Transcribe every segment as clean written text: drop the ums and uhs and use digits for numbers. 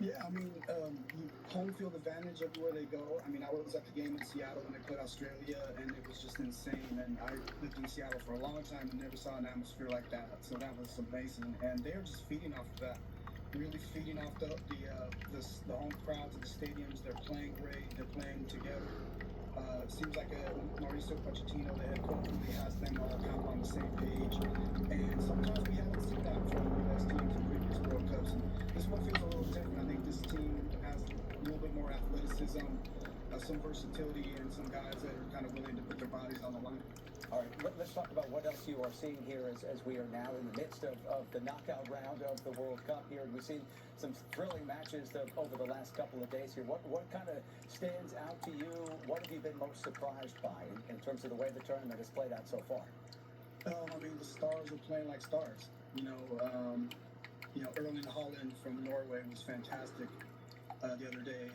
Yeah, I mean, home field advantage everywhere they go. I mean, I was at the game in Seattle when they played Australia, and it was just insane. And I lived in Seattle for a long time and never saw an atmosphere like that. So that was amazing. And they're just feeding off of that, really feeding off the home crowds of the stadiums. They're playing great. They're playing together. It seems like Mauricio Pochettino, the head coach, really has them all kind of on the same page. And sometimes we haven't seen that from U.S. teams in previous World Cups. And this one feels a little different. I think this team has a little bit more athleticism, some versatility, and some guys that are kind of willing to put their bodies on the line. All right, let's talk about what else you are seeing here as we are now in the midst of the knockout round of the World Cup here. We've seen some thrilling matches over the last couple of days here. What kind of stands out to you? What have you been most surprised by in terms of the way the tournament has played out so far? I mean, the stars are playing like stars. Erling Haaland from Norway was fantastic the other day.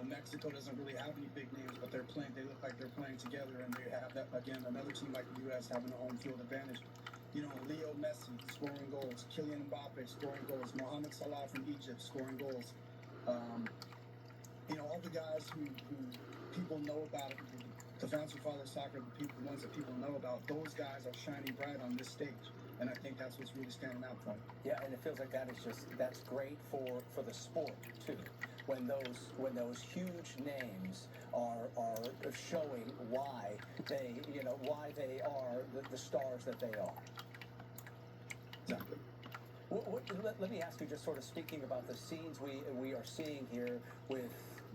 Mexico doesn't really have any big names, but they're playing. They look like they're playing together, and they have that again. Another team like the U.S. having a home field advantage. Leo Messi scoring goals, Kylian Mbappe scoring goals, Mohamed Salah from Egypt scoring goals. Um, all the guys who people know about, the fans who follow soccer, the ones that people know about, those guys are shining bright on this stage. And I think that's what's really standing out for them. Yeah, and it feels like that's great for the sport too. When those huge names are showing why they are the stars that they are. Exactly. Let me ask you, just sort of speaking about the scenes we are seeing here with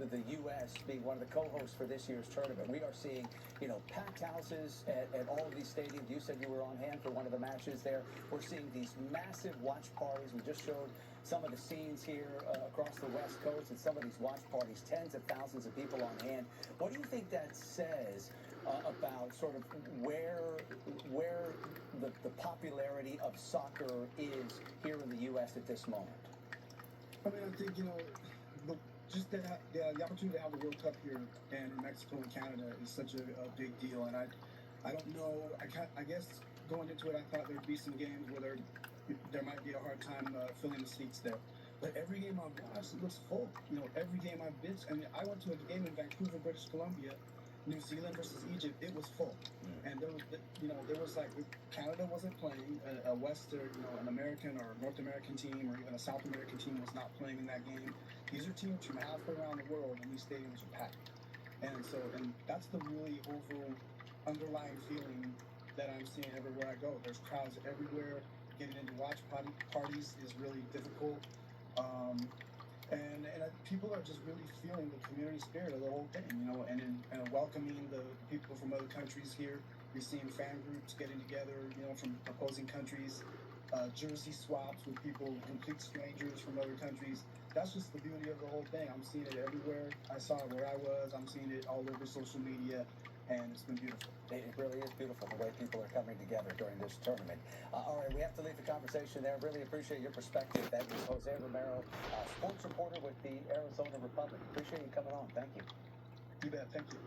the U.S. being one of the co-hosts for this year's tournament. We are seeing, packed houses at all of these stadiums. You said you were on hand for one of the matches there. We're seeing these massive watch parties. We just showed some of the scenes here across the West Coast and some of these watch parties, tens of thousands of people on hand. What do you think that says about sort of where the popularity of soccer is here in the U.S. at this moment? I mean, I think just the opportunity to have the World Cup here and in Mexico and Canada is such a big deal. And I don't know. I guess going into it, I thought there'd be some games where there might be a hard time filling the seats there. But every game I've watched, it looks full. Every game I've been. I mean, I went to a game in Vancouver, British Columbia, New Zealand versus Egypt. It was full, and there was like Canada wasn't playing. A Western, an American or North American team, or even a South American team was not playing in that game. These are teams from halfway around the world, and these stadiums are packed. And that's the really underlying feeling that I'm seeing everywhere I go. There's crowds everywhere. Getting into parties is really difficult. And people are just really feeling the community spirit of the whole thing, and welcoming the people from other countries here. You're seeing fan groups getting together, from opposing countries, jersey swaps with people, complete strangers from other countries. That's just the beauty of the whole thing. I'm seeing it everywhere. I saw it where I was. I'm seeing it all over social media, and it's been beautiful. It really is beautiful the way people are coming together during this tournament. All right, we have to leave the conversation there. Really appreciate your perspective. That is Jose Romero, sports reporter with the Arizona Republic. Appreciate you coming on. Thank you. You bet. Thank you.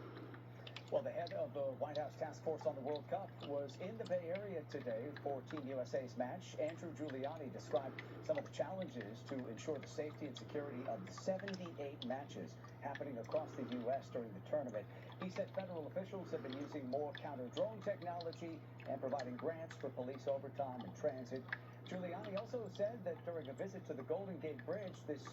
Well, the head of the White House Task Force on the World Cup was in the Bay Area today for Team USA's match. Andrew Giuliani described some of the challenges to ensure the safety and security of the 78 matches happening across the U.S. during the tournament. He said federal officials have been using more counter-drone technology and providing grants for police overtime and transit. Giuliani also said that during a visit to the Golden Gate Bridge this